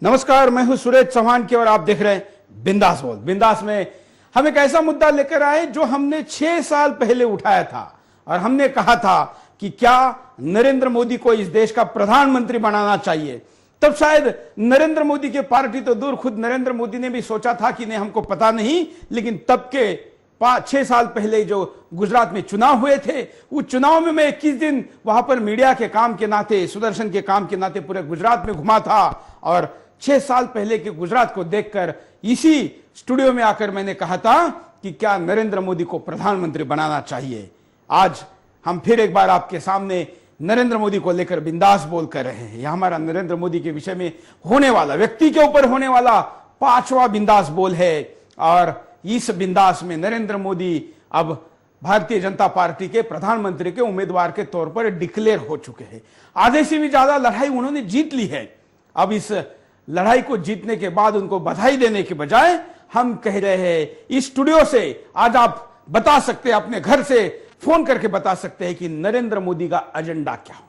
नमस्कार, मैं हूं सुरेश चौहान की और आप देख रहे हैं बिंदास बोल। बिंदास में हम एक ऐसा मुद्दा लेकर आए जो हमने 6 साल पहले उठाया था और हमने कहा था कि क्या नरेंद्र मोदी को इस देश का प्रधानमंत्री बनाना चाहिए। तब शायद नरेंद्र मोदी की पार्टी तो दूर, खुद नरेंद्र मोदी ने भी सोचा था कि नहीं, हमको पता नहीं, लेकिन तब के 6 साल पहले जो गुजरात में चुनाव हुए थे, उस चुनाव में मैं 21 दिन वहां पर मीडिया के काम के नाते, सुदर्शन के काम के नाते पूरे गुजरात में घुमा था और 6 साल पहले के गुजरात को देखकर इसी स्टूडियो में आकर मैंने कहा था कि क्या नरेंद्र मोदी को प्रधानमंत्री बनाना चाहिए। आज हम फिर एक बार आपके सामने नरेंद्र मोदी को लेकर बिंदास बोल कर रहे हैं। यह हमारा नरेंद्र मोदी के विषय में होने वाला, व्यक्ति के ऊपर होने वाला 5वां बिंदास बोल है और इस बिंदास में नरेंद्र मोदी अब भारतीय जनता पार्टी के प्रधानमंत्री के उम्मीदवार के तौर पर डिक्लेयर हो चुके हैं। आधे से भी ज्यादा लड़ाई उन्होंने जीत ली है। अब इस लड़ाई को जीतने के बाद उनको बधाई देने के बजाय हम कह रहे हैं, इस स्टूडियो से आज आप बता सकते हैं, अपने घर से फोन करके बता सकते हैं कि नरेंद्र मोदी का एजेंडा क्या हो।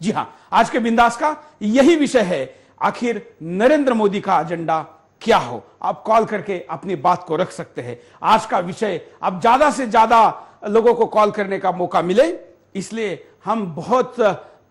जी हां, आज के बिंदास का यही विषय है, आखिर नरेंद्र मोदी का एजेंडा क्या हो। आप कॉल करके अपनी बात को रख सकते हैं। आज का विषय अब ज्यादा से ज्यादा लोगों को कॉल करने का मौका मिले, इसलिए हम बहुत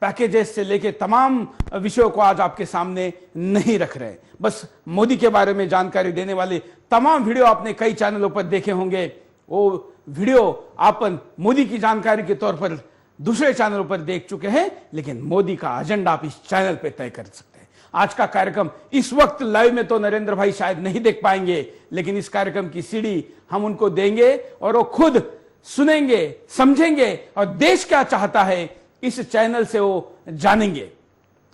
पैकेजेस से लेके तमाम विषयों को आज आपके सामने नहीं रख रहे। बस मोदी के बारे में जानकारी देने वाले तमाम वीडियो आपने कई चैनलों पर देखे होंगे, वो वीडियो आप मोदी की जानकारी के तौर पर दूसरे चैनलों पर देख चुके हैं, लेकिन मोदी का एजेंडा आप इस चैनल पर तय कर सकते हैं। आज का कार्यक्रम इस वक्त लाइव में तो नरेंद्र भाई शायद नहीं देख पाएंगे, लेकिन इस कार्यक्रम की सीडी हम उनको देंगे और वो खुद सुनेंगे, समझेंगे और देश क्या चाहता है इस चैनल से वो जानेंगे।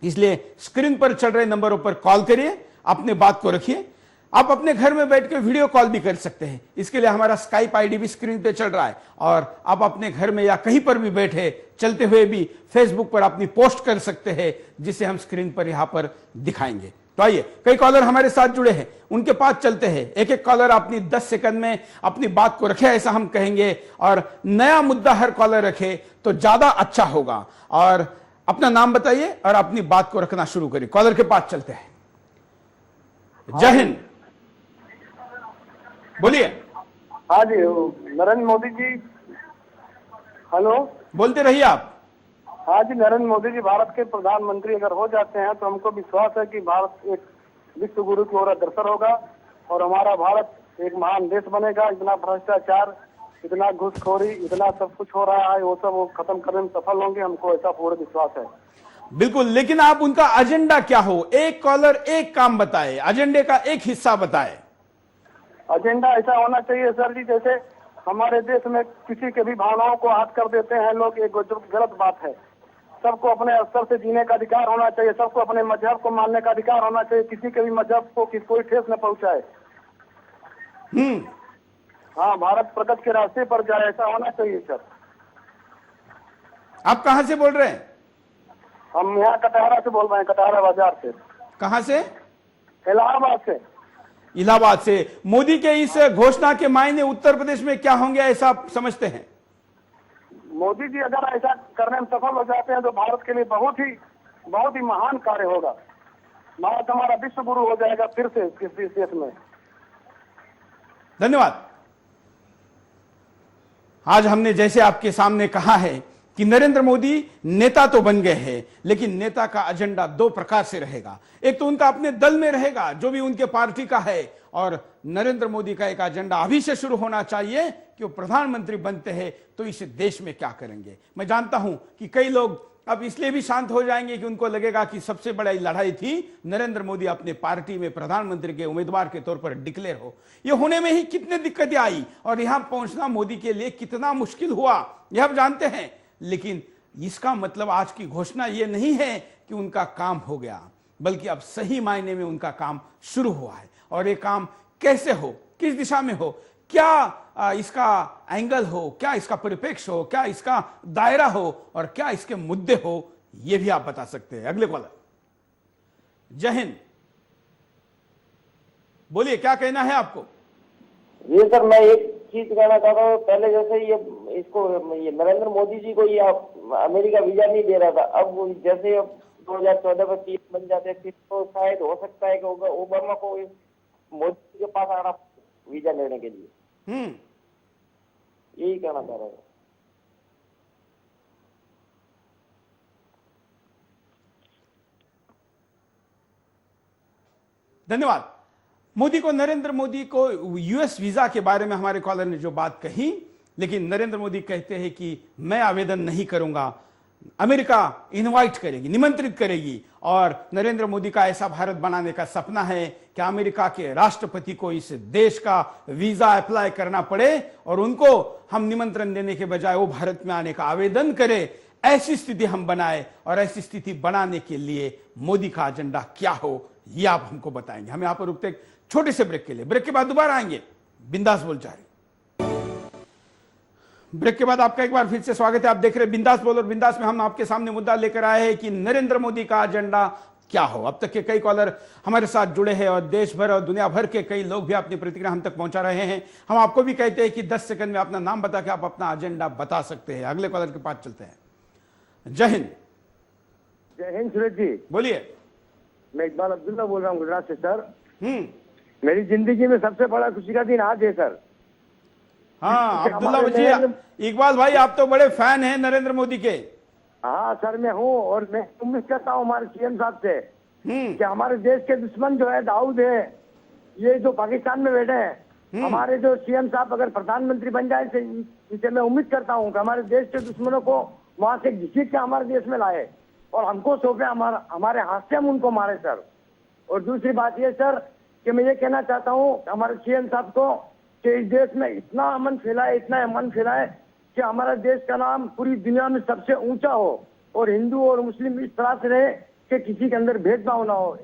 इसलिए स्क्रीन पर चल रहे नंबरों पर कॉल करिए, अपने बात को रखिए। आप अपने घर में बैठ के वीडियो कॉल भी कर सकते हैं, इसके लिए हमारा स्काइप आईडी भी स्क्रीन पे चल रहा है और आप अपने घर में या कहीं पर भी बैठे चलते हुए भी फेसबुक पर अपनी पोस्ट कर सकते हैं, जिसे हम स्क्रीन पर यहां पर दिखाएंगे। तो आइए, कई कॉलर हमारे साथ जुड़े हैं, उनके पास चलते हैं। एक एक कॉलर अपनी 10 सेकंड में अपनी बात को रखे, ऐसा हम कहेंगे, और नया मुद्दा हर कॉलर रखे तो ज्यादा अच्छा होगा। और अपना नाम बताइए और अपनी बात को रखना शुरू करिए। कॉलर के पास चलते हैं। जय हिंद, बोलिए। हाँ जी, नरेंद्र मोदी जी। हेलो, बोलते रहिए आप। हाँ जी, नरेंद्र मोदी जी भारत के प्रधानमंत्री अगर हो जाते हैं तो हमको विश्वास है कि भारत एक विश्व गुरु की ओर अग्रसर होगा और हमारा भारत एक महान देश बनेगा। इतना भ्रष्टाचार, इतना घूसखोरी, इतना सब कुछ हो रहा है, वो सब वो खत्म करने में सफल होंगे, हमको ऐसा पूरा विश्वास है। बिल्कुल, लेकिन आप उनका एजेंडा क्या हो, एक कॉलर एक काम बताए, एजेंडे का एक हिस्सा बताए। एजेंडा ऐसा होना चाहिए सर जी, जैसे हमारे देश में किसी के भी भावनाओं को हाथ कर देते हैं लोग, एक गलत बात है। सबको अपने स्तर से जीने का अधिकार होना चाहिए, सबको अपने मजहब को मानने का अधिकार होना चाहिए, किसी के भी मजहब को कोई ठेस न पहुंचाए। हाँ, भारत प्रगति के रास्ते पर जाए, ऐसा होना चाहिए सर। आप कहां से बोल रहे हैं? हम यहाँ कटहरा से बोल रहे हैं, कटहरा बाजार से। कहां से? इलाहाबाद से। इलाहाबाद से। मोदी के इस घोषणा के मायने उत्तर प्रदेश में क्या होंगे, ऐसा आप समझते हैं? मोदी जी अगर ऐसा करने में सफल हो जाते हैं तो भारत के लिए बहुत ही महान कार्य होगा। भारत हमारा विश्व गुरु हो जाएगा फिर से किसी देश में। धन्यवाद। आज हमने जैसे आपके सामने कहा है कि नरेंद्र मोदी नेता तो बन गए हैं, लेकिन नेता का एजेंडा 2 प्रकार से रहेगा। एक तो उनका अपने दल में रहेगा, जो भी उनके पार्टी का है, और नरेंद्र मोदी का एक एजेंडा अभी से शुरू होना चाहिए कि वो प्रधानमंत्री बनते हैं तो इस देश में क्या करेंगे। मैं जानता हूं कि कई लोग अब इसलिए भी शांत हो जाएंगे कि उनको लगेगा कि सबसे बड़ी लड़ाई थी नरेंद्र मोदी अपने पार्टी में प्रधानमंत्री के उम्मीदवार के तौर पर डिक्लेयर हो। यह होने में ही कितनी दिक्कतें आई और यहां पहुंचना मोदी के लिए कितना मुश्किल हुआ, यह आप जानते हैं। लेकिन इसका मतलब आज की घोषणा यह नहीं है कि उनका काम हो गया, बल्कि अब सही मायने में उनका काम शुरू हुआ है। और ये काम कैसे हो, किस दिशा में हो, क्या इसका एंगल हो, क्या इसका परिप्रेक्ष्य हो, क्या इसका दायरा हो और क्या इसके मुद्दे हो, यह भी आप बता सकते हैं। अगले कॉलर। जय हिंद, बोलिए, क्या कहना है आपको? जी सर, मैं एक चीज कहना चाहता हूँ। पहले जैसे ये नरेंद्र मोदी जी को ये अमेरिका वीजा नहीं दे रहा था, अब जैसे 2014 में पीएम बन जाते थे तो शायद हो सकता है कि ओबामा को मोदी के पास आना वीजा लेने के लिए। यही कहना चाह रहा हूँ। धन्यवाद। नरेंद्र मोदी को यूएस वीजा के बारे में हमारे कॉलर ने जो बात कही, लेकिन नरेंद्र मोदी कहते हैं कि मैं आवेदन नहीं करूंगा, अमेरिका इनवाइट करेगी, निमंत्रित करेगी, और नरेंद्र मोदी का ऐसा भारत बनाने का सपना है कि अमेरिका के राष्ट्रपति को इस देश का वीजा अप्लाई करना पड़े और उनको हम निमंत्रण देने के बजाय वो भारत में आने का आवेदन करे। ऐसी स्थिति हम बनाए, और ऐसी स्थिति बनाने के लिए मोदी का एजेंडा क्या हो ये आप हमको बताएंगे। हम यहां पर रुकते एक छोटे से ब्रेक के लिए, ब्रेक के बाद दोबारा आएंगे बिंदास बोल जारी। ब्रेक के बाद आपका एक बार फिर से स्वागत है। आप देख रहे हैं बिंदास बोल, और बिंदास में हम आपके सामने मुद्दा लेकर आए हैं कि नरेंद्र मोदी का एजेंडा क्या हो। अब तक के कई कॉलर हमारे साथ जुड़े हैं और देश भर और दुनिया भर के कई लोग भी अपनी प्रतिक्रिया हम तक पहुंचा रहे हैं। हम आपको भी कहते हैं कि 10 सेकंड में अपना नाम बता के आप अपना एजेंडा बता सकते हैं। अगले कॉलर के पास चलते हैं। जय हिंद। जय हिंद सूरज जी। बोलिए। मैं इकबाल अब्दुल्ला बोल रहा हूँ गुजरात से सर। मेरी जिंदगी में सबसे बड़ा खुशी का दिन आज है सर। हाँ अब्दुल्ला जी, इकबाल भाई आप तो बड़े फैन हैं नरेंद्र मोदी के। हाँ सर मैं हूँ, और मैं उम्मीद करता हूँ हमारे सीएम साहब से कि हमारे देश के दुश्मन जो है दाऊद है, ये जो पाकिस्तान में बैठे हैं, हमारे जो सीएम साहब अगर प्रधानमंत्री बन जाए इनसे मैं उम्मीद करता हूँ कि हमारे देश के दुश्मनों को वहां से घसीट के हमारे देश में लाए और हमको सौंपे, हमारे हाथ से हम उनको मारे सर। और दूसरी बात ये सर कि मैं ये कहना चाहता हूँ हमारे सीएम साहब को कि इस देश में इतना अमन फैलाए, इतना अमन फैलाए कि हमारा देश का नाम पूरी दुनिया में सबसे ऊंचा हो, और हिंदू और मुस्लिम इस तरह से रहे कि किसी के अंदर भेदभाव ना हो।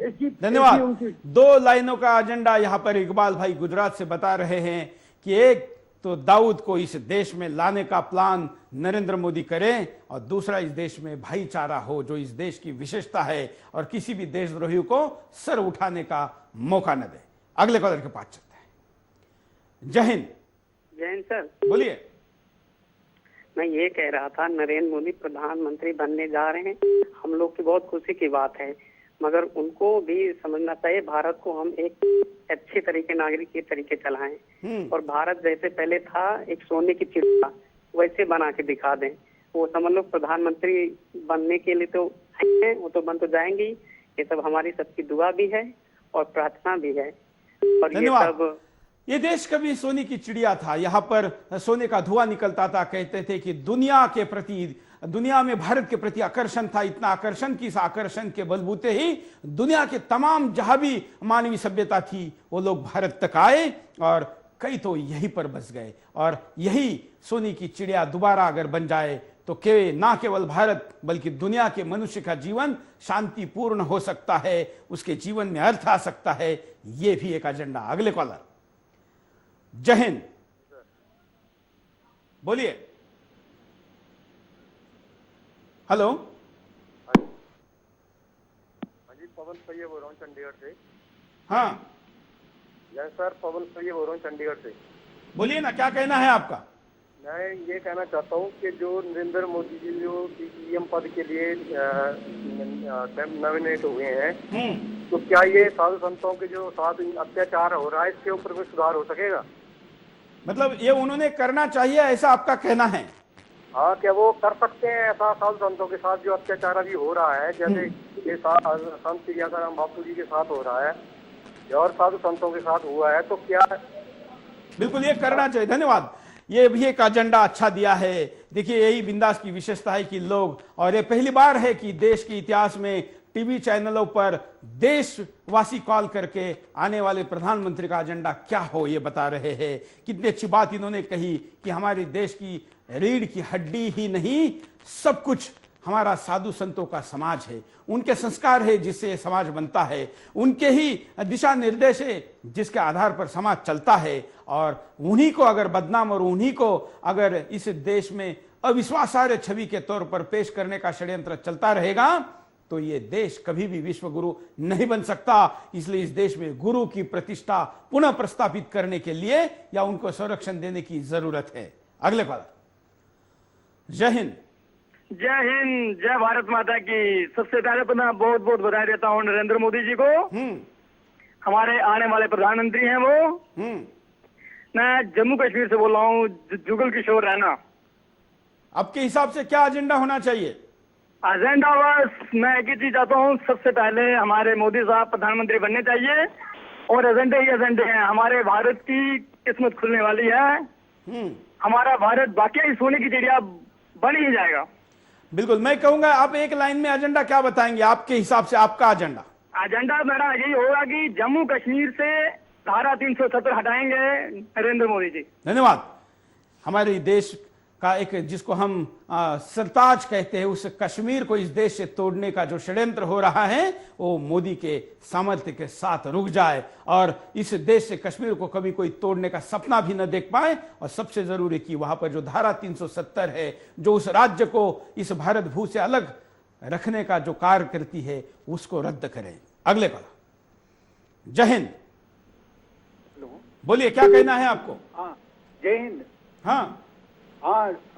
धन्यवाद। 2 लाइनों का एजेंडा यहाँ पर इकबाल भाई गुजरात से बता रहे हैं कि एक तो दाऊद को इस देश में लाने का प्लान नरेंद्र मोदी करें, और दूसरा इस देश में भाईचारा हो जो इस देश की विशेषता है, और किसी भी देशद्रोही को सर उठाने का मौका न दे। अगले कॉलर के पास चलते हैं। जय हिंद। जय हिंद सर। बोलिए। मैं ये कह रहा था नरेंद्र मोदी प्रधानमंत्री बनने जा रहे हैं, हम लोग की बहुत खुशी की बात है, मगर उनको भी समझना चाहिए भारत को हम एक अच्छे तरीके नागरिक के तरीके चलाएं, और भारत जैसे पहले था एक सोने की चिड़िया वैसे बना के दिखा दें। वो समझ लो प्रधानमंत्री बनने के लिए तो है, वो तो बन तो जाएंगे ही। ये सब हमारी सबकी दुआ भी है और प्रार्थना भी है। और ये सब, ये देश कभी सोने की चिड़िया था, यहाँ पर सोने का धुआं निकलता था। कहते थे कि दुनिया में भारत के प्रति आकर्षण था, इतना आकर्षण कि इस आकर्षण के बलबूते ही दुनिया के तमाम जहां भी मानवीय सभ्यता थी वो लोग भारत तक आए, और कई तो यहीं पर बस गए। और यही सोने की चिड़िया दोबारा अगर बन जाए तो ना केवल भारत बल्कि दुनिया के मनुष्य का जीवन शांतिपूर्ण हो सकता है, उसके जीवन में अर्थ आ सकता है। ये भी एक एजेंडा। अगले कॉलर। जय हिंद। बोलिए। हेलो। हाँ जी, पवन सैया बोल रहा हूँ चंडीगढ़ से। हाँ यस सर, पवन सैया बोल रहा हूँ चंडीगढ़ से। बोलिए ना, क्या कहना है आपका? मैं ये कहना चाहता हूँ कि जो नरेंद्र मोदी जी जो पीएम पद के लिए नॉमिनेट हुए हैं, तो क्या ये साधु संतों के जो साथ अत्याचार हो रहा है इसके ऊपर भी सुधार हो सकेगा? मतलब ये उन्होंने करना चाहिए ऐसा आपका कहना है? हाँ, क्या वो कर सकते हैं ऐसा साधु संतों के साथ जो अत्याचार अभी हो रहा है, जैसे ये संत क्रियाकरण बापू जी के साथ हो रहा है और साधु संतों के साथ हुआ है, तो क्या? बिल्कुल ये करना चाहिए। धन्यवाद। ये भी एक एजेंडा अच्छा दिया है। देखिए यही बिंदास की विशेषता है कि लोग, और ये पहली बार है कि देश के इतिहास में टीवी चैनलों पर देशवासी कॉल करके आने वाले प्रधानमंत्री का एजेंडा क्या हो ये बता रहे हैं। कितनी अच्छी बात इन्होंने कही कि हमारे देश की रीढ़ की हड्डी ही नहीं, सब कुछ हमारा साधु संतों का समाज है, उनके संस्कार है जिससे समाज बनता है, उनके ही दिशा निर्देश है जिसके आधार पर समाज चलता है। और उन्हीं को अगर बदनाम और उन्हीं को अगर इस देश में अविश्वासार्ह छवि के तौर पर पेश करने का षड्यंत्र चलता रहेगा तो ये देश कभी भी विश्व गुरु नहीं बन सकता। इसलिए इस देश में गुरु की प्रतिष्ठा पुनः प्रस्थापित करने के लिए या उनको संरक्षण देने की जरूरत है। अगले कॉलर। जय हिंद। जय हिंद, जय भारत माता की। सबसे पहले तो मैं बहुत बहुत बधाई देता हूँ नरेंद्र मोदी जी को। हमारे आने वाले प्रधानमंत्री हैं वो। मैं जम्मू कश्मीर से बोल रहा हूँ, जुगल किशोर रैना। आपके हिसाब से क्या एजेंडा होना चाहिए? एजेंडा बस मैं एक ही चीज चाहता हूँ, सबसे पहले हमारे मोदी साहब प्रधानमंत्री बनने चाहिए और एजेंडे ही एजेंडे हैं। हमारे भारत की किस्मत खुलने वाली है। हमारा भारत वाकई सोने की चिड़िया बन ही जाएगा। बिल्कुल, मैं कहूंगा आप एक लाइन में एजेंडा क्या बताएंगे आपके हिसाब से, आपका एजेंडा? एजेंडा मेरा यही होगा कि जम्मू कश्मीर से धारा 370 हटाएंगे नरेंद्र मोदी जी। धन्यवाद। हमारे देश का एक, जिसको हम सरताज कहते हैं, उस कश्मीर को इस देश से तोड़ने का जो षड्यंत्र हो रहा है वो मोदी के सामर्थ्य के साथ रुक जाए और इस देश से कश्मीर को कभी कोई तोड़ने का सपना भी न देख पाए। और सबसे जरूरी कि वहां पर जो धारा 370 है, जो उस राज्य को इस भारत भू से अलग रखने का जो कार्य करती है, उसको रद्द करें। अगले कॉल। जय हिंद। बोलिए, क्या कहना है आपको? हाँ, जय हिंद। हाँ,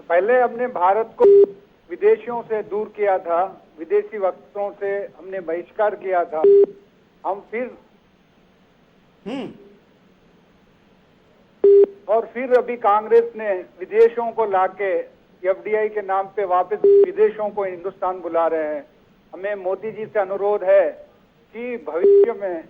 पहले हमने भारत को विदेशियों से दूर किया था, विदेशी वस्तुओं से हमने बहिष्कार किया था। हम फिर अभी कांग्रेस ने विदेशों को लाके एफडीआई के नाम पे वापस विदेशों को हिंदुस्तान बुला रहे हैं। हमें मोदी जी से अनुरोध है कि भविष्य में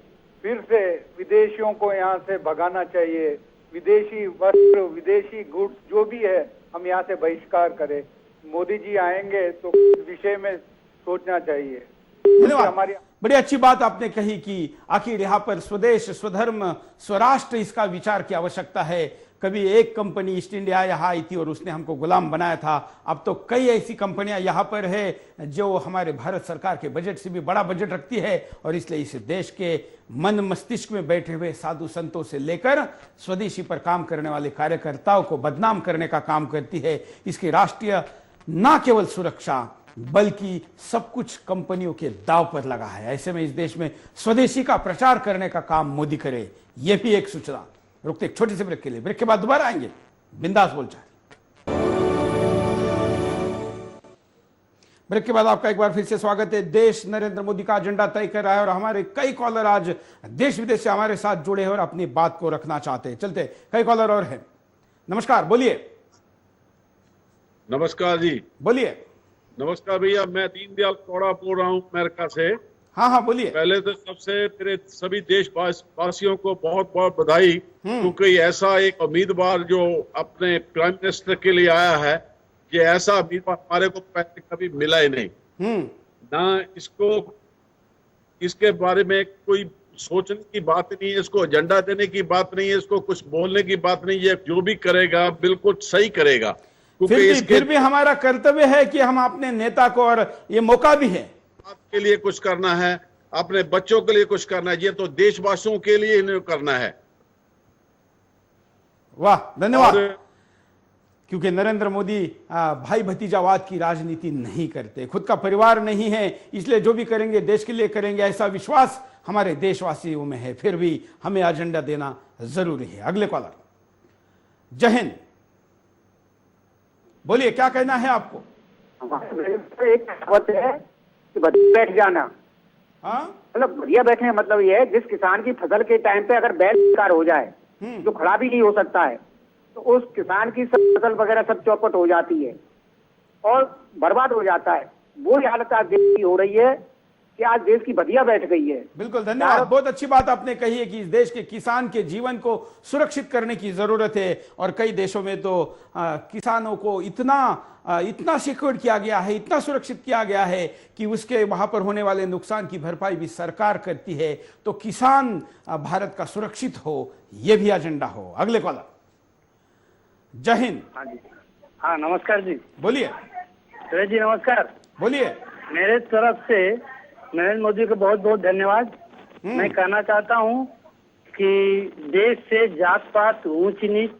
फिर से विदेशियों को यहाँ से भगाना चाहिए। विदेशी वस्त्र, विदेशी गुड्स जो भी है, हम यहाँ से बहिष्कार करें। मोदी जी आएंगे तो इस विषय में सोचना चाहिए। धन्यवाद। बड़ी अच्छी बात आपने कही कि आखिर यहाँ पर स्वदेश, स्वधर्म, स्वराष्ट्र, इसका विचार की आवश्यकता है। कभी एक कंपनी ईस्ट इंडिया यहाँ आई थी और उसने हमको गुलाम बनाया था। अब तो कई ऐसी कंपनियां यहाँ पर है जो हमारे भारत सरकार के बजट से भी बड़ा बजट रखती है और इसलिए इस देश के मन मस्तिष्क में बैठे हुए साधु संतों से लेकर स्वदेशी पर काम करने वाले कार्यकर्ताओं को बदनाम करने का काम करती है। इसकी राष्ट्रीय न केवल सुरक्षा बल्कि सब कुछ कंपनियों के दाव पर लगा है। ऐसे में इस देश में स्वदेशी का प्रचार करने का काम मोदी करे, यह भी एक सूचना। रुकते एक छोटे से ब्रेक के लिए, ब्रेक के बाद दोबारा आएंगे बिंदास बोलचाल। ब्रेक के बाद आपका एक बार फिर से स्वागत है। देश नरेंद्र मोदी का एजेंडा तय कर रहा है और हमारे कई कॉलर आज देश विदेश से हमारे साथ जुड़े हैं और अपनी बात को रखना चाहते हैं। चलते, कई कॉलर और हैं। नमस्कार, बोलिए। नमस्कार जी। बोलिए। नमस्कार भैया, मैं दीनदयाल कौड़ा बोल रहा हूँ अमेरिका से। हाँ, बोलिए। पहले तो सबसे मेरे सभी देशवासियों को बहुत बहुत बधाई, क्योंकि ऐसा एक उम्मीदवार जो अपने प्राइम मिनिस्टर के लिए आया है, ये ऐसा उम्मीदवार हमारे को पहले कभी मिला ही नहीं। ना इसके बारे में कोई सोचने की बात नहीं है, इसको एजेंडा देने की बात नहीं है, इसको कुछ बोलने की बात नहीं है। जो भी करेगा बिल्कुल सही करेगा। फिर भी हमारा कर्तव्य है कि हम अपने नेता को, और ये मौका भी है, के लिए कुछ करना है, अपने बच्चों के लिए कुछ करना है। ये तो देशवासियों के लिए इन्हें करना है। वाह, धन्यवाद। क्योंकि नरेंद्र मोदी भाई भतीजावाद की राजनीति नहीं करते, खुद का परिवार नहीं है, इसलिए जो भी करेंगे देश के लिए करेंगे, ऐसा विश्वास हमारे देशवासियों में है। फिर भी हमें एजेंडा देना जरूरी है। अगले कॉलर। जय हिंद। बोलिए, क्या कहना है आपको? एक कहावत है कि बढ़िया बैठ जाना। हाँ, मतलब बढ़िया बैठने मतलब ये है, जिस किसान की फसल के टाइम पे अगर बैल शिकार हो जाए, जो खड़ा भी नहीं हो सकता है, तो उस किसान की सब फसल वगैरह सब चौपट हो जाती है और बर्बाद हो जाता है। वो हालत आज देश की हो रही है कि आज देश की बढ़िया बैठ गई है। बिल्कुल, धन्यवाद। बहुत अच्छी बात आपने कही है कि इस देश के किसान के जीवन को सुरक्षित करने की जरूरत है और कई देशों में तो किसानों को इतना सिक्योर किया गया है, इतना सुरक्षित किया गया है कि उसके वहां पर होने वाले नुकसान की भरपाई भी सरकार करती है। तो किसान भारत का सुरक्षित हो, यह भी एजेंडा हो। अगले कॉलर। जय हिंद। हाँ जी। हाँ, नमस्कार जी। बोलिए। जी नमस्कार। बोलिए। मेरे तरफ से नरेंद्र मोदी को बहुत बहुत धन्यवाद। मैं कहना चाहता हूं कि देश से जात पात, ऊंच नीच,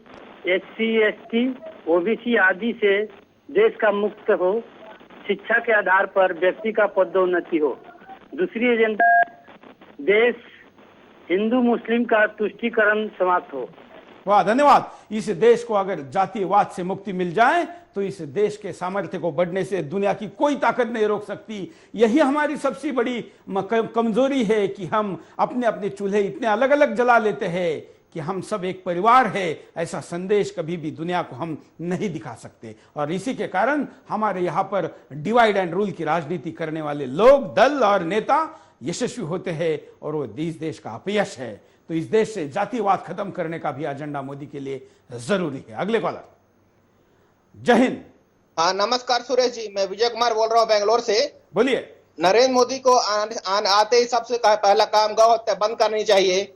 SC ST OBC आदि से देश का मुक्त हो, शिक्षा के आधार पर व्यक्ति का पदोन्नति हो। दूसरी एजेंडा, देश हिंदू मुस्लिम का तुष्टीकरण समाप्त हो। वाह, धन्यवाद। इस देश को अगर जातिवाद से मुक्ति मिल जाए तो इस देश के सामर्थ्य को बढ़ने से दुनिया की कोई ताकत नहीं रोक सकती। यही हमारी सबसे बड़ी कमजोरी है कि हम अपने अपने चूल्हे इतने अलग अलग जला लेते हैं कि हम सब एक परिवार है, ऐसा संदेश कभी भी दुनिया को हम नहीं दिखा सकते। और इसी के कारण हमारे यहाँ पर डिवाइड एंड रूल की राजनीति करने वाले लोग, दल और नेता यशस्वी होते हैं और वो इस देश का अपयश है। तो इस देश से जातिवाद खत्म करने का भी एजेंडा मोदी के लिए जरूरी है। अगले कॉलर। जय हिंद। हाँ, नमस्कार सुरेश जी, मैं विजय कुमार बोल रहा हूँ बेंगलोर से। बोलिए। नरेंद्र मोदी को आते ही सबसे पहला काम गौ हत्या बंद करनी चाहिए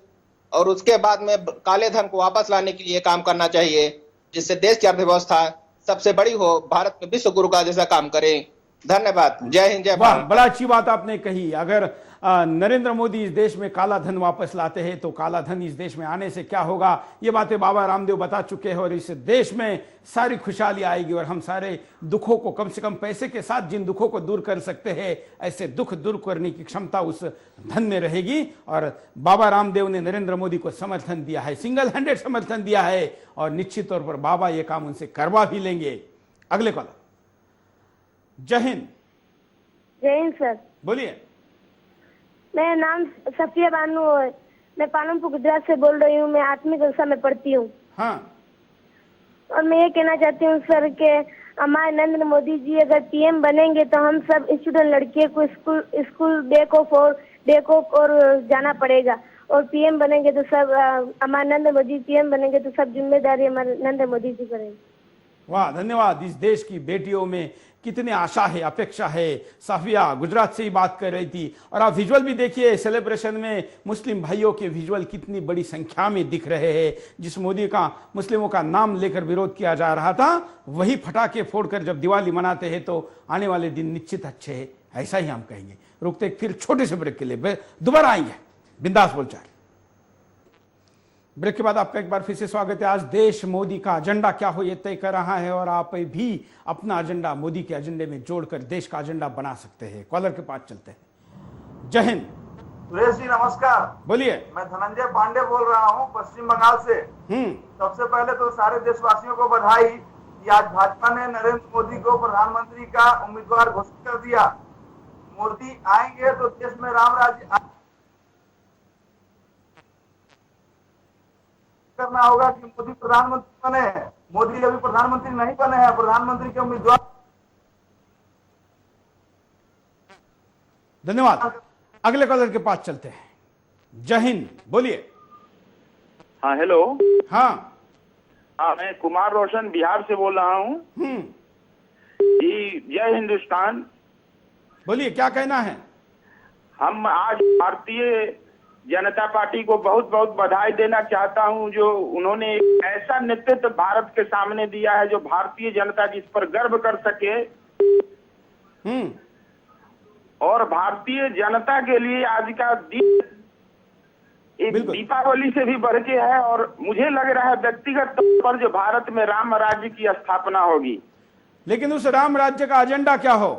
और उसके बाद में काले धन को वापस लाने के लिए काम करना चाहिए, जिससे देश की अर्थव्यवस्था सबसे बड़ी हो, भारत में विश्व गुरु का जैसा काम करें। धन्यवाद। जय हिंद, जय भारत। बड़ा अच्छी बात आपने कही। अगर नरेंद्र मोदी इस देश में काला धन वापस लाते हैं तो काला धन इस देश में आने से क्या होगा, ये बातें बाबा रामदेव बता चुके हैं। और इस देश में सारी खुशहाली आएगी और हम सारे दुखों को, कम से कम पैसे के साथ जिन दुखों को दूर कर सकते हैं, ऐसे दुख दूर करने की क्षमता उस धन में रहेगी। और बाबा रामदेव ने नरेंद्र मोदी को समर्थन दिया है, सिंगल हैंडेड समर्थन दिया है, और निश्चित तौर पर बाबा ये काम उनसे करवा भी लेंगे। अगले कॉलर। जय हिंद। जय हिंद सर। बोलिए। मेरा नाम सफिया बानू है, मैं पालमपुर गुजरात से बोल रही हूँ। मैं आठवीं कक्षा में पढ़ती हूँ। हाँ। और मैं ये कहना चाहती हूँ सर कि हमारे नरेंद्र मोदी जी अगर पीएम बनेंगे तो हम सब स्टूडेंट लड़कियों को स्कूल डे ऑफ और जाना पड़ेगा। और पीएम बनेंगे तो सब हमारे नरेंद्र मोदी पीएम बनेंगे तो सब जिम्मेदारी हमारे नरेंद्र मोदी जी करेंगे। वाह, धन्यवाद। इस देश की बेटियों में कितने आशा है, अपेक्षा है। साफिया गुजरात से ही बात कर रही थी। और आप विजुअल भी देखिए, सेलिब्रेशन में मुस्लिम भाइयों के विजुअल कितनी बड़ी संख्या में दिख रहे हैं। जिस मोदी का मुस्लिमों का नाम लेकर विरोध किया जा रहा था, वही फटाके फोड़कर जब दिवाली मनाते हैं तो आने वाले दिन निश्चित अच्छे हैं, ऐसा ही हम कहेंगे। रुकते फिर छोटे से ब्रेक के लिए, दोबारा आएंगे। बिंदास बोलचाल। ब्रेक के बाद आपका एक बार फिर से स्वागत है। आज देश मोदी का एजेंडा क्या हो ये तय कर रहा है और आप भी अपना एजेंडा मोदी के एजेंडे में जोड़कर देश का एजेंडा बना सकते हैं। कॉलर के पास चलते हैं। जय हिंद। सुरेश जी नमस्कार। बोलिए। मैं धनंजय पांडे बोल रहा हूँ पश्चिम बंगाल से। सबसे पहले तो सारे देशवासियों को बधाई कि आज भाजपा ने नरेंद्र मोदी को प्रधानमंत्री का उम्मीदवार घोषित कर दिया। मोदी आएंगे तो देश में राम राज्य करना होगा कि मोदी प्रधानमंत्री बने। मोदी अभी प्रधानमंत्री नहीं बने हैं, प्रधानमंत्री के उम्मीदवार। धन्यवाद। अगले कॉलर के पास चलते हैं। जय हिंद। बोलिए। हाँ हेलो। हाँ हाँ, मैं कुमार रोशन बिहार से बोल रहा हूँ। जी जय हिंदुस्तान। बोलिए, क्या कहना है? हम आज भारतीय जनता पार्टी को बहुत बहुत बधाई देना चाहता हूं, जो उन्होंने एक ऐसा नेतृत्व भारत के सामने दिया है जो भारतीय जनता जिस पर गर्व कर सके। और भारतीय जनता के लिए आज का दिन एक दीपावली से भी बढ़ के है। और मुझे लग रहा है व्यक्तिगत तौर पर जो भारत में राम राज्य की स्थापना होगी। लेकिन उस राम राज्य का एजेंडा क्या हो?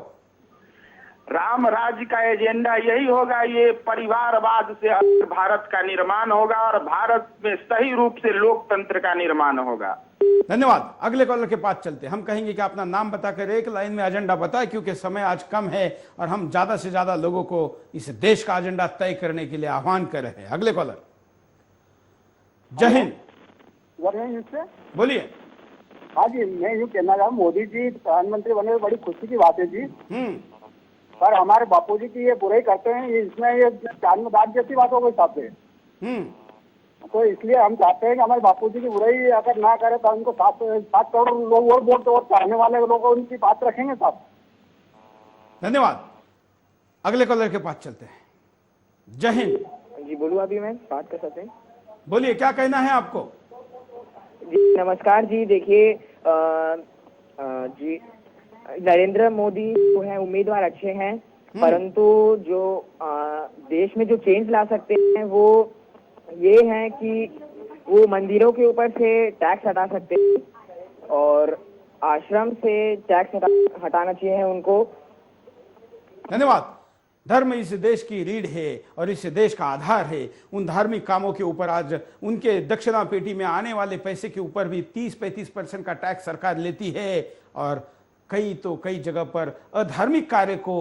राम राज्य का एजेंडा यही होगा, ये परिवारवाद से भारत का निर्माण होगा और भारत में सही रूप से लोकतंत्र का निर्माण होगा। धन्यवाद। अगले कॉलर के पास चलते हैं। हम कहेंगे कि अपना नाम बताकर एक लाइन में एजेंडा बताएं, क्योंकि समय आज कम है और हम ज्यादा से ज्यादा लोगों को इस देश का एजेंडा तय करने के लिए आह्वान कर रहे हैं। अगले कॉलर। जय हिंद। बोलिए। हाँ जी, मैं यूँ कहना चाहूँ, मोदी जी प्रधानमंत्री बने बड़ी खुशी की बात है जी। पर हमारे बापूजी की ये बुराई करते हैं, इसमें ये चांद में दाग जैसी बात हो गई साहब से। तो इसलिए हम चाहते हैं कि हमारे बापूजी की बुराई अगर ना करे तो उनको 7 करोड़ लोग और वोट और चाहने वाले लोग उनकी बात रखेंगे साहब। धन्यवाद। अगले कॉलर के पास चलते हैं। जय हिंद। जी बोलूँ अभी मैं बात कर सकते हैं? बोलिए, क्या कहना है आपको? जी नमस्कार जी। देखिए जी नरेंद्र मोदी जो है उम्मीदवार अच्छे हैं, परंतु जो देश में जो चेंज ला सकते हैं वो ये है कि वो मंदिरों के ऊपर से टैक्स हटा सकते हैं और आश्रम से टैक्स हटाना चाहिए उनको। धन्यवाद। धर्म इस देश की रीढ़ है और इस देश का आधार है। उन धार्मिक कामों के ऊपर आज उनके दक्षिणा पेटी में आने वाले पैसे के ऊपर भी 30-35% का टैक्स सरकार लेती है और कई जगह पर अधार्मिक कार्य को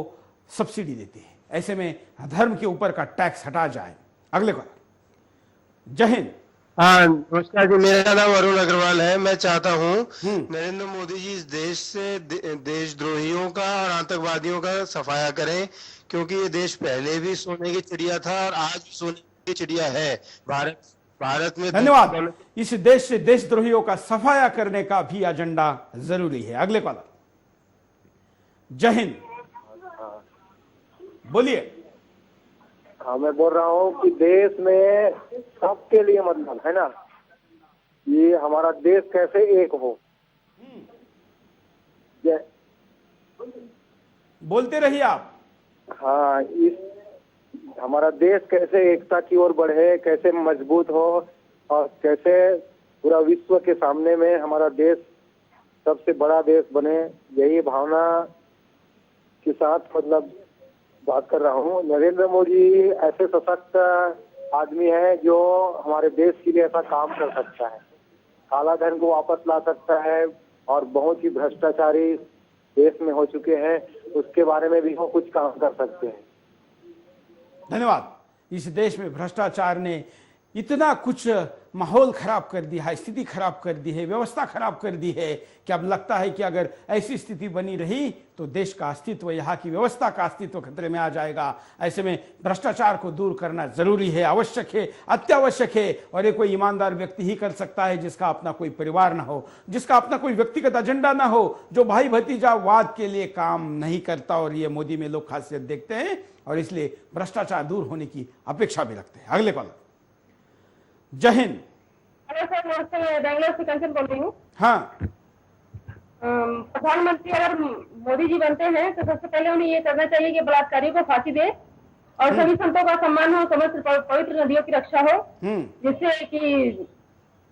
सब्सिडी देती है। ऐसे में धर्म के ऊपर का टैक्स हटा जाए। अगले कॉलर। जय हिंद। हाँ नमस्कार जी, मेरा नाम अरुण अग्रवाल है। मैं चाहता हूँ नरेंद्र मोदी जी इस देश से देशद्रोहियों का और आतंकवादियों का सफाया करें, क्योंकि ये देश पहले भी सोने की चिड़िया था और आज भी सोने की चिड़िया है। भारत में धन्यवाद। इस देश से देशद्रोहियों का सफाया करने का भी एजेंडा जरूरी है। अगले कॉलर। जय हिंद। बोलिए। हाँ, मैं बोल रहा हूँ कि देश में सबके लिए मतलब है ना, ये हमारा देश कैसे एक हो। बोलते रहिए आप। हाँ, इस हमारा देश कैसे एकता की ओर बढ़े, कैसे मजबूत हो और कैसे पूरा विश्व के सामने में हमारा देश सबसे बड़ा देश बने, यही भावना के साथ मतलब बात कर रहा हूँ। नरेंद्र मोदी ऐसे सशक्त आदमी है जो हमारे देश के लिए ऐसा काम कर सकता है, काला धन को वापस ला सकता है, और बहुत ही भ्रष्टाचारी देश में हो चुके हैं, उसके बारे में भी वो कुछ काम कर सकते हैं। धन्यवाद। इस देश में भ्रष्टाचार ने इतना कुछ माहौल खराब कर दिया है, स्थिति खराब कर दी है, व्यवस्था खराब कर दी है कि अब लगता है कि अगर ऐसी स्थिति बनी रही तो देश का अस्तित्व, यहाँ की व्यवस्था का अस्तित्व खतरे में आ जाएगा। ऐसे में भ्रष्टाचार को दूर करना जरूरी है, आवश्यक है, अत्यावश्यक है। और ये कोई ईमानदार व्यक्ति ही कर सकता है जिसका अपना कोई परिवार ना हो, जिसका अपना कोई व्यक्तिगत एजेंडा ना हो, जो भाई भतीजावाद के लिए काम नहीं करता। और ये मोदी में लोग खासियत देखते हैं और इसलिए भ्रष्टाचार दूर होने की अपेक्षा भी रखते हैं। अगले कॉलर। जय हिंद। हेलो सर, नमस्ते। मैं बेंगलोर से कंचन बोल रही हूँ। हाँ, प्रधानमंत्री अगर मोदी जी बनते हैं तो सबसे पहले उन्हें ये करना चाहिए कि बलात्कारियों को फांसी दे और सभी संतों का सम्मान हो, समस्त पवित्र नदियों की रक्षा हो, जिससे कि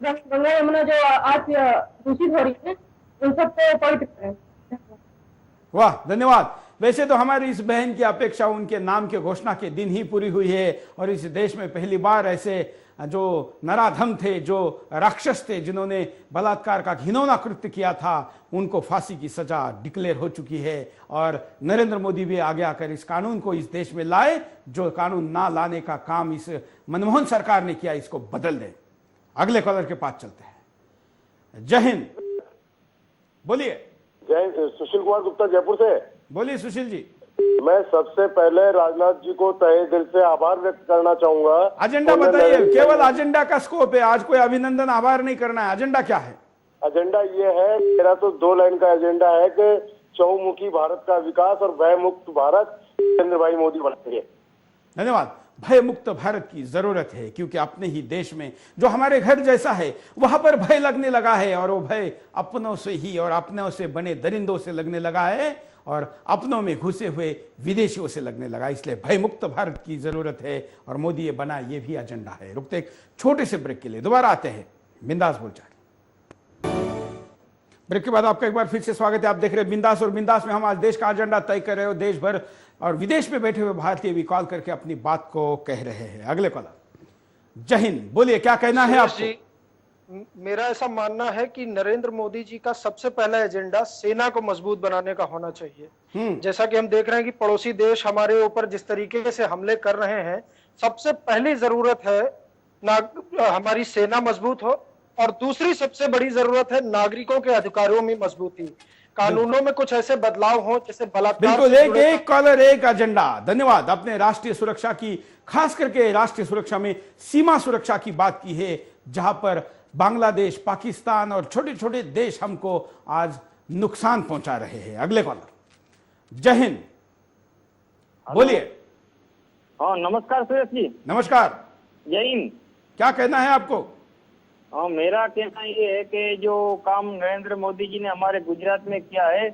गंगा यमुना जो आज दूषित हो रही है उन सबको पवित्र करें। वाह, धन्यवाद। वैसे तो हमारी इस बहन की अपेक्षा उनके नाम के घोषणा के दिन ही पूरी हुई है और इस देश में पहली बार ऐसे जो नराधम थे, जो राक्षस थे, जिन्होंने बलात्कार का घिनौना कृत्य किया था, उनको फांसी की सजा डिक्लेयर हो चुकी है। और नरेंद्र मोदी भी आगे आकर इस कानून को इस देश में लाए, जो कानून ना लाने का काम इस मनमोहन सरकार ने किया, इसको बदल दे। अगले कॉलर के पास चलते हैं। जय हिंद। बोलिए। जय, सुशील कुमार गुप्ता जयपुर से। बोलिए सुशील जी। मैं सबसे पहले राजनाथ जी को तहे दिल से आभार व्यक्त करना चाहूंगा। एजेंडा बताइए। केवल एजेंडा का स्कोप है, आज कोई अभिनंदन आभार नहीं करना है। एजेंडा क्या है? एजेंडा ये है, मेरा तो 2 लाइन का एजेंडा है कि चहुमुखी भारत का विकास और भय मुक्त भारत नरेंद्र भाई मोदी बनाएंगे। धन्यवाद। भय मुक्त भारत की जरूरत है, क्योंकि अपने ही देश में जो हमारे घर जैसा है वहां पर भय लगने लगा है, और वो भय अपनों से ही और अपनों से बने दरिंदों से लगने लगा है और अपनों में घुसे हुए विदेशियों से लगने लगा। इसलिए भय मुक्त भारत की जरूरत है और मोदी ये बना, ये भी एजेंडा है। रुकते एक छोटे से ब्रेक के लिए, दोबारा आते हैं बिंदास बोलचाल। ब्रेक के बाद आपका एक बार फिर से स्वागत है। आप देख रहे हैं बिंदास, और बिंदास में हम आज देश का एजेंडा तय कर रहे हो। देश भर और विदेश में बैठे हुए भारतीय भी कॉल करके अपनी बात को कह रहे हैं। अगले कॉलर। जय हिंद। बोलिए, क्या कहना है आपको? मेरा ऐसा मानना है कि नरेंद्र मोदी जी का सबसे पहला एजेंडा सेना को मजबूत बनाने का होना चाहिए। जैसा कि हम देख रहे हैं कि पड़ोसी देश हमारे ऊपर जिस तरीके से हमले कर रहे हैं, सबसे पहली जरूरत है हमारी सेना मजबूत हो, और दूसरी सबसे बड़ी जरूरत है नागरिकों के अधिकारों में मजबूती, कानूनों में कुछ ऐसे बदलाव हो जैसे बलात्कार। बिल्कुल, एक कॉलर एक एजेंडा। धन्यवाद। अपने राष्ट्रीय सुरक्षा की, खास करके राष्ट्रीय सुरक्षा में सीमा सुरक्षा की बात की है, जहां पर बांग्लादेश, पाकिस्तान और छोटे छोटे देश हमको आज नुकसान पहुंचा रहे हैं। अगले कॉलर। जय हिंद। बोलिए। हाँ, नमस्कार सुरेश जी। नमस्कार। जय हिंद। क्या कहना है आपको? हाँ, मेरा कहना ये है कि जो काम नरेंद्र मोदी जी ने हमारे गुजरात में किया है,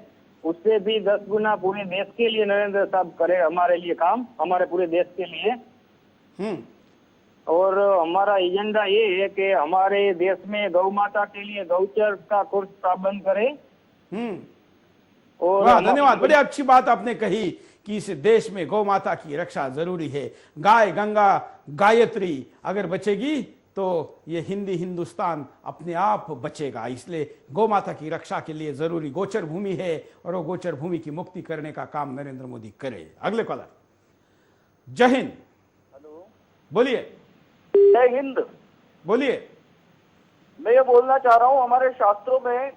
उससे भी 10 गुना पूरे देश के लिए नरेंद्र साहब करे हमारे लिए काम, हमारे पूरे देश के लिए। और हमारा एजेंडा ये है कि हमारे देश में गौ माता के लिए गौचर का कोर्स प्रारंभ करें। और धन्यवाद। बड़ी अच्छी बात आपने कही कि इस देश में गौ माता की रक्षा जरूरी है। गाय, गंगा, गायत्री अगर बचेगी तो ये हिंदी हिंदुस्तान अपने आप बचेगा। इसलिए गौ माता की रक्षा के लिए जरूरी गोचर भूमि है और वो गोचर भूमि की मुक्ति करने का काम नरेंद्र मोदी करे। अगले कॉलर। जय हिंद। हेलो, बोलिए। जय हिंद। बोलिए। मैं ये बोलना चाह रहा हूँ, हमारे शास्त्रों में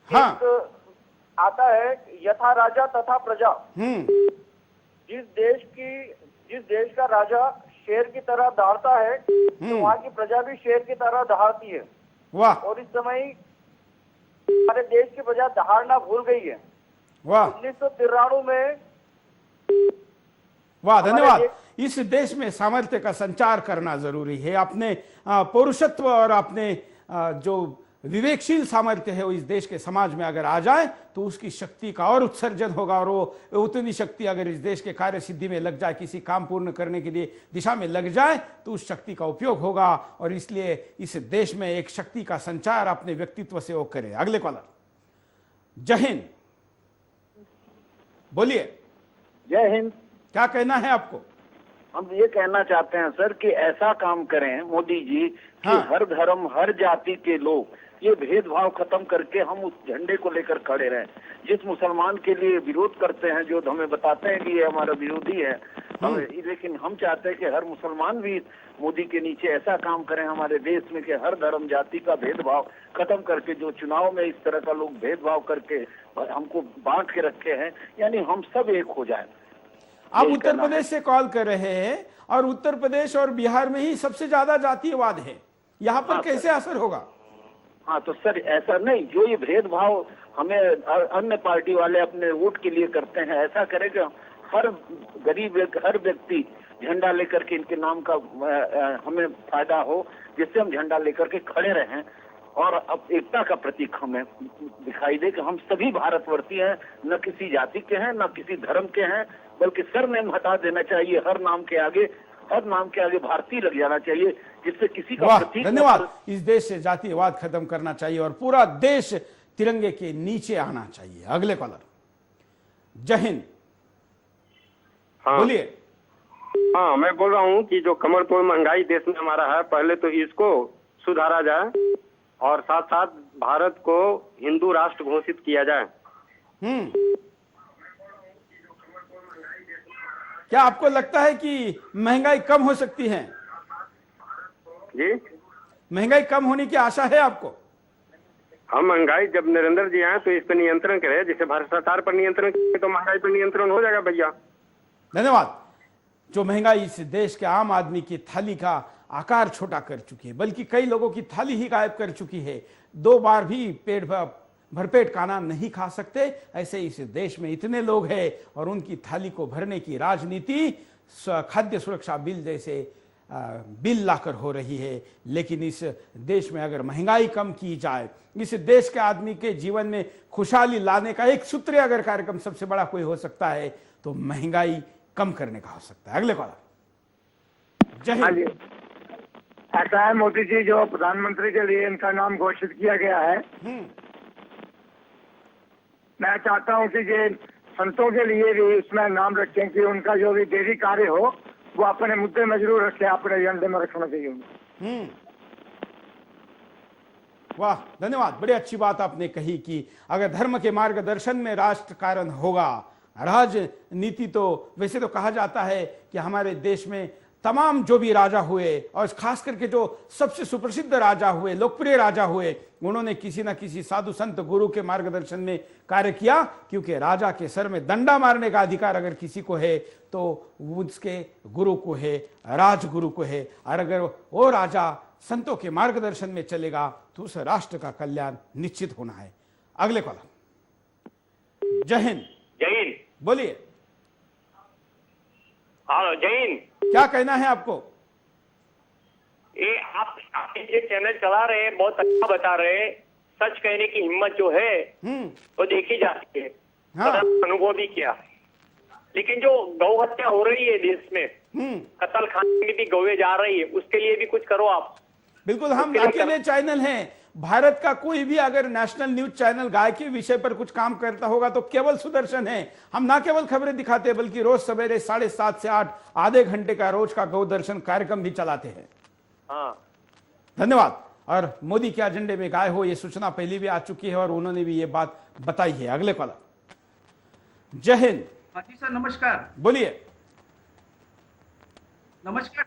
हाँ एक आता है यथा राजा तथा प्रजा। जिस देश का राजा शेर की तरह दहाड़ता है तो वहाँ की प्रजा भी शेर की तरह दहाड़ती है। वाह। और इस समय हमारे देश की प्रजा दहाड़ना भूल गई है। वाह। 1993 में। वाह, धन्यवाद। इस देश में सामर्थ्य का संचार करना जरूरी है। अपने पौरुषत्व और अपने जो विवेकशील सामर्थ्य है वो इस देश के समाज में अगर आ जाए तो उसकी शक्ति का और उत्सर्जन होगा, और वो उतनी शक्ति अगर इस देश के कार्य सिद्धि में लग जाए, किसी काम पूर्ण करने के लिए दिशा में लग जाए तो उस शक्ति का उपयोग होगा। और इसलिए इस देश में एक शक्ति का संचार अपने व्यक्तित्व से वो करे। अगले कॉलर। जय हिंद। बोलिए। जय हिंद। क्या कहना है आपको? हम ये कहना चाहते हैं सर कि ऐसा काम करें मोदी जी कि हाँ। हर धर्म हर जाति के लोग ये भेदभाव खत्म करके हम उस झंडे को लेकर खड़े रहें। जिस मुसलमान के लिए विरोध करते हैं, जो हमें बताते हैं कि ये हमारा विरोधी है, लेकिन हम चाहते हैं कि हर मुसलमान भी मोदी के नीचे ऐसा काम करें हमारे देश में कि हर धर्म जाति का भेदभाव खत्म करके, जो चुनाव में इस तरह का लोग भेदभाव करके हमको बांट के रखे हैं, यानी हम सब एक हो जाए। आप उत्तर प्रदेश से कॉल कर रहे हैं और उत्तर प्रदेश और बिहार में ही सबसे ज्यादा जातीयवाद है, यहाँ पर कैसे असर होगा? हाँ तो सर ऐसा नहीं, जो ये भेदभाव हमें अन्य पार्टी वाले अपने वोट के लिए करते हैं, ऐसा करेगा हर गरीब हर व्यक्ति झंडा लेकर के इनके नाम का हमें फायदा हो, जिससे हम झंडा लेकर के खड़े रहें और अब एकता का प्रतीक हमें दिखाई दे कि हम सभी भारतवर्ती हैं, न किसी जाति के हैं न किसी धर्म के हैं, बल्कि सरनेम हटा देना चाहिए। हर नाम के आगे भारतीय लग जाना चाहिए, जिससे किसी का प्रतीक। धन्यवाद। इस देश से जातीयवाद खत्म करना चाहिए और पूरा देश तिरंगे के नीचे आना चाहिए। अगले कॉलर। जय हिंद। हाँ। बोलिए। हाँ, मैं बोल रहा हूँ कि जो कमर तोड़ महंगाई देश में हमारा है, पहले तो इसको सुधारा जाए और साथ साथ भारत को हिंदू राष्ट्र घोषित किया जाए। क्या आपको लगता है कि महंगाई कम हो सकती है? जी, महंगाई कम होने की आशा है आपको? हम महंगाई जब नरेंद्र जी आए तो इस पर नियंत्रण करें, जैसे भारत सरकार पर नियंत्रण करे तो महंगाई पर नियंत्रण हो जाएगा भैया। धन्यवाद। जो महंगाई इस देश के आम आदमी की थाली का आकार छोटा कर चुकी है, बल्कि कई लोगों की थाली ही गायब कर चुकी है। 2 बार भी पेट भरपेट खाना नहीं खा सकते, ऐसे इस देश में इतने लोग हैं और उनकी थाली को भरने की राजनीति खाद्य सुरक्षा बिल जैसे बिल लाकर हो रही है। लेकिन इस देश में अगर महंगाई कम की जाए, इस देश के आदमी के जीवन में खुशहाली लाने का एक सूत्रीय अगर कार्यक्रम सबसे बड़ा कोई हो सकता है तो महंगाई कम करने का हो सकता है। अगले कॉलर। जय हिंद। ऐसा है मोदी जी, जो प्रधानमंत्री के लिए इनका नाम घोषित किया गया है, मैं चाहता हूं कि ये संतों के लिए भी इसमें नाम रखें कि उनका जो भी डेली कार्य हो वो अपने मुद्दे में जरूर रखें, अपने एजेंडे में रखना चाहिए। वाह, धन्यवाद। बड़ी अच्छी बात आपने कही कि अगर धर्म के मार्गदर्शन में राष्ट्र कारण होगा, राजनीति तो वैसे तो कहा जाता है कि हमारे देश में तमाम जो भी राजा हुए और खास करके जो सबसे सुप्रसिद्ध राजा हुए, लोकप्रिय राजा हुए, उन्होंने किसी न किसी साधु संत गुरु के मार्गदर्शन में कार्य किया, क्योंकि राजा के सर में डंडा मारने का अधिकार अगर किसी को है तो उसके गुरु को है, राजगुरु को है। और अगर वो राजा संतों के मार्गदर्शन में चलेगा तो उस राष्ट्र का कल्याण निश्चित होना है। अगले कॉलम। जय हिंद। जय हिंद। बोलिए। हाँ, जय हिंद। क्या कहना है आपको? ये आप ये चैनल चला रहे हैं, बहुत अच्छा बता रहे हैं। सच कहने की हिम्मत जो है वो देखी जाती है। हाँ। अनुभव भी किया। लेकिन जो गौ हत्या हो रही है देश में, कत्ल खाने में भी गौएं जा रही है, उसके लिए भी कुछ करो आप। बिल्कुल, हम अकेले चैनल हैं। भारत का कोई भी अगर नेशनल न्यूज चैनल गाय के विषय पर कुछ काम करता होगा तो केवल सुदर्शन है। हम ना केवल खबरें दिखाते बल्कि रोज सवेरे 7:30 से 8 आधे घंटे का रोज का गौ दर्शन कार्यक्रम भी चलाते हैं। हाँ धन्यवाद। और मोदी के एजेंडे में गाय हो, ये सूचना पहले भी आ चुकी है और उन्होंने भी ये बात बताई है। अगले कॉलर। जय हिंद। जी सर, नमस्कार। बोलिए। नमस्कार।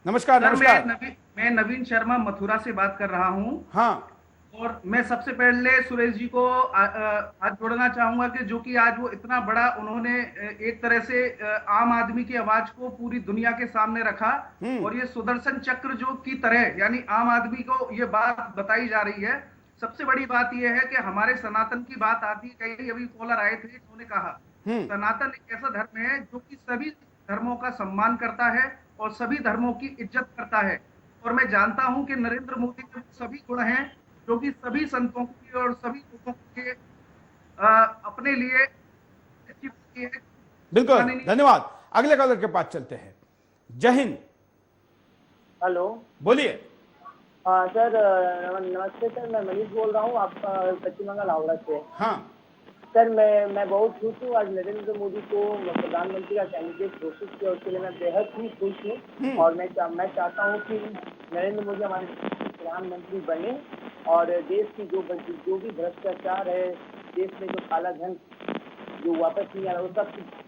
नमस्कार। सर, नमस्कार। मैं नवीन शर्मा मथुरा से बात कर रहा हूँ। हाँ। और मैं सबसे पहले सुरेश जी को हाथ जोड़ना चाहूंगा कि जो कि आज वो इतना बड़ा उन्होंने एक तरह से आम आदमी की आवाज को पूरी दुनिया के सामने रखा और ये सुदर्शन चक्र जो की तरह यानी आम आदमी को ये बात बताई जा रही है। सबसे बड़ी बात यह है कि हमारे सनातन की बात आती है। कई अभी कॉलर आए थे, उन्होंने कहा सनातन एक ऐसा धर्म है जो कि सभी धर्मों का सम्मान करता है और सभी धर्मों की इज्जत करता है। और मैं जानता हूं कि नरेंद्र मोदी के सभी गुण हैं जो कि सभी संतों की और सभी लोगों के अपने लिए अच्छी है। बिल्कुल, धन्यवाद। अगले कॉलर के पास चलते हैं। जय हिंद। हेलो, बोलिए। हाँ सर, नमस्ते सर, मैं मनीष बोल रहा हूँ, आपका पश्चिम बंगाल हावड़ा से। हाँ सर, मैं बहुत खुश हूँ। आज नरेंद्र मोदी को प्रधानमंत्री का कैंडिडेट घोषित किया, उसके लिए मैं बेहद ही खुश हूँ। और मैं चाहता हूँ कि नरेंद्र मोदी हमारे प्रधानमंत्री बने और देश की जो भी भ्रष्टाचार है, देश में जो काला धन जो वापस नहीं आ रहा, वो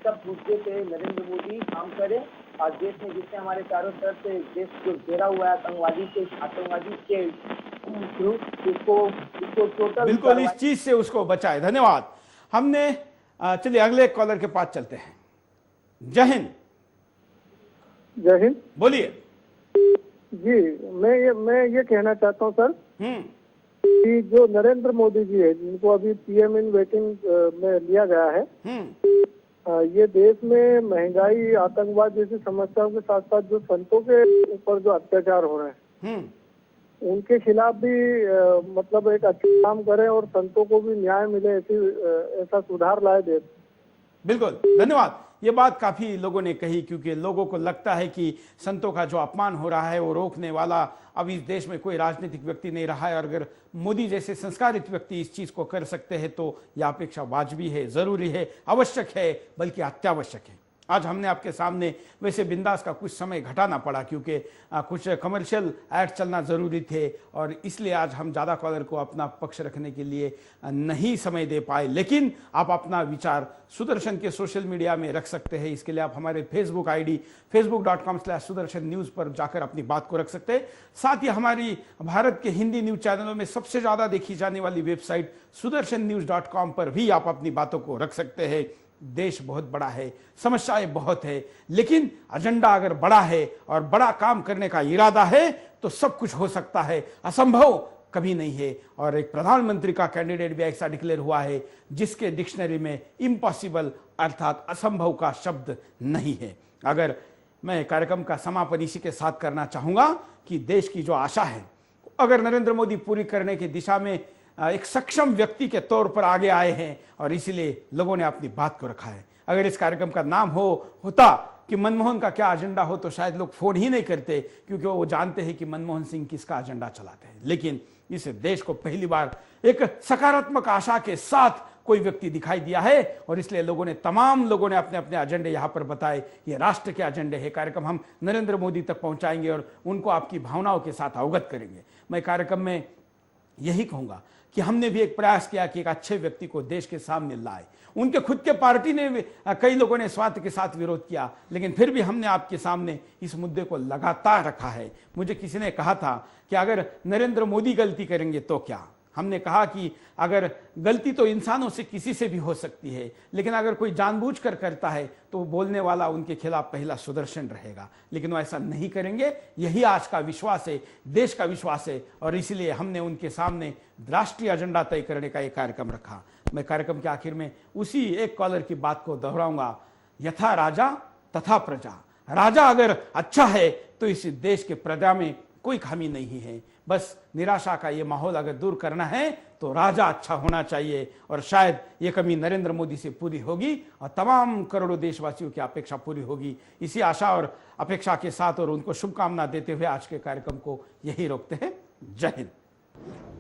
सब मुद्दे पे नरेंद्र मोदी काम करे। और देश में जिससे हमारे चारों तरफ से देश जो घेरा हुआ है आतंकवादी के थ्रू, इसको टोटल बिल्कुल इस चीज से उसको बचाए। धन्यवाद। हमने चलिए अगले कॉलर के पास चलते हैं। जय हिंद। जय हिंद। बोलिए। जी, मैं ये कहना चाहता हूँ सर कि जो नरेंद्र मोदी जी है, जिनको अभी पीएम इन वेटिंग में लिया गया है, ये देश में महंगाई, आतंकवाद जैसी समस्याओं के साथ साथ जो संतों के ऊपर जो अत्याचार हो रहे हैं उनके खिलाफ भी मतलब एक अच्छा काम करें और संतों को भी न्याय मिले, ऐसा सुधार लाए देश। बिल्कुल, धन्यवाद। ये बात काफी लोगों ने कही क्योंकि लोगों को लगता है कि संतों का जो अपमान हो रहा है वो रोकने वाला अब इस देश में कोई राजनीतिक व्यक्ति नहीं रहा है। और अगर मोदी जैसे संस्कारित व्यक्ति इस चीज को कर सकते हैं तो यह अपेक्षा वाजिबी है, जरूरी है, आवश्यक है, बल्कि अत्यावश्यक है। आज हमने आपके सामने वैसे बिंदास का कुछ समय घटाना पड़ा क्योंकि कुछ कमर्शियल ऐड चलना जरूरी थे और इसलिए आज हम ज़्यादा कॉलर को अपना पक्ष रखने के लिए नहीं समय दे पाए। लेकिन आप अपना विचार सुदर्शन के सोशल मीडिया में रख सकते हैं। इसके लिए आप हमारे फेसबुक आईडी facebook.com/सुदर्शन न्यूज़ पर जाकर अपनी बात को रख सकते हैं। साथ ही हमारी भारत के हिंदी न्यूज चैनलों में सबसे ज़्यादा देखी जाने वाली वेबसाइट sudarshannews.com पर भी आप अपनी बातों को रख सकते हैं। देश बहुत बड़ा है, समस्याएं बहुत है, लेकिन एजेंडा अगर बड़ा है और बड़ा काम करने का इरादा है तो सब कुछ हो सकता है। असंभव कभी नहीं है। और एक प्रधानमंत्री का कैंडिडेट भी ऐसा डिक्लेयर हुआ है जिसके डिक्शनरी में इम्पॉसिबल अर्थात असंभव का शब्द नहीं है। अगर मैं कार्यक्रम का समापन इसी के साथ करना चाहूंगा कि देश की जो आशा है अगर नरेंद्र मोदी पूरी करने की दिशा में एक सक्षम व्यक्ति के तौर पर आगे आए हैं और इसीलिए लोगों ने अपनी बात को रखा है। अगर इस कार्यक्रम का नाम होता कि मनमोहन का क्या एजेंडा हो तो शायद लोग फोन ही नहीं करते क्योंकि वो जानते हैं कि मनमोहन सिंह किसका एजेंडा चलाते हैं। लेकिन इस देश को पहली बार एक सकारात्मक आशा के साथ कोई व्यक्ति दिखाई दिया है और इसलिए तमाम लोगों ने अपने अपने एजेंडे यहां पर बताए। ये राष्ट्र के एजेंडे है। कार्यक्रम हम नरेंद्र मोदी तक पहुंचाएंगे और उनको आपकी भावनाओं के साथ अवगत करेंगे। मैं कार्यक्रम में यही कहूंगा कि हमने भी एक प्रयास किया कि एक अच्छे व्यक्ति को देश के सामने लाए। उनके खुद के पार्टी ने कई लोगों ने स्वार्थ के साथ विरोध किया, लेकिन फिर भी हमने आपके सामने इस मुद्दे को लगातार रखा है। मुझे किसी ने कहा था कि अगर नरेंद्र मोदी गलती करेंगे तो क्या। हमने कहा कि अगर गलती तो इंसानों से किसी से भी हो सकती है, लेकिन अगर कोई जानबूझकर करता है तो बोलने वाला उनके खिलाफ पहला सुदर्शन रहेगा। लेकिन वो ऐसा नहीं करेंगे, यही आज का विश्वास है, देश का विश्वास है। और इसलिए हमने उनके सामने राष्ट्रीय एजेंडा तय करने का एक कार्यक्रम रखा। मैं कार्यक्रम के आखिर में उसी एक कॉलर की बात को दोहराऊंगा, यथा राजा तथा प्रजा। राजा अगर अच्छा है तो इस देश के प्रजा में कोई खामी नहीं है। बस निराशा का ये माहौल अगर दूर करना है तो राजा अच्छा होना चाहिए और शायद ये कमी नरेंद्र मोदी से पूरी होगी और तमाम करोड़ों देशवासियों की अपेक्षा पूरी होगी। इसी आशा और अपेक्षा के साथ और उनको शुभकामना देते हुए आज के कार्यक्रम को यही रोकते हैं। जय हिंद।